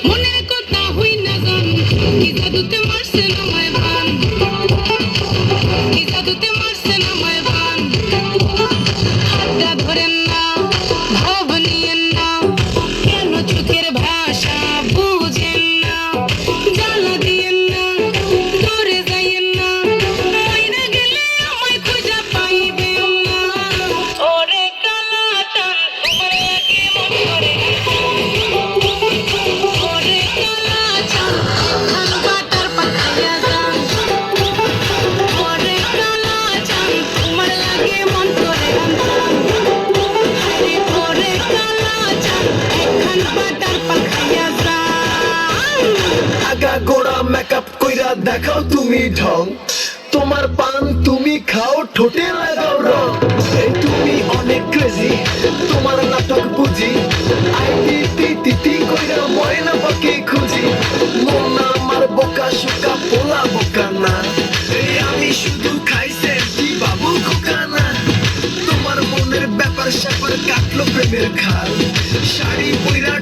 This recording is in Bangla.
মনের কথা হই না জান কি জাদুতে মারছেন আমায় বান কি জাদুতে মারছেন আমায় বান হাতটা ধরেন না ভাব নিয়েন না কেন চোখের ভাষা বুঝেন না জ্বালা দিয়েন না দূরে যাইয়েন না মাইরা গেলে আমায় খুঁজা পাইবেন না ওরে কালা চান তোমার লাগে মন করে ওরে কালা চান ধান কাটার পাখাইয়া যান ওরে কালা চান তোমার লাগে মন করে আরে ওরে কালা চান ধান কাটার পাখাইয়া যান আগা গোড়া মেকআপ কইরা দেখাও তুমি ঢং তোমার পান তুমি খাও ঠোঁটে লাগাও রং এই তুমি অনেক ক্রেজি তোমার নাটক বুঝি আইটি টি কইরা ময়না পাখি খুঁজি মন না আমার বোকা শোকা পোলা বোকা না এই আমি শুধু খাইছে কি বাবু খোকা না তোমার মনের ব্যাপার স্যাপার কাটলো প্রেমের খাল শাড়ি পইরা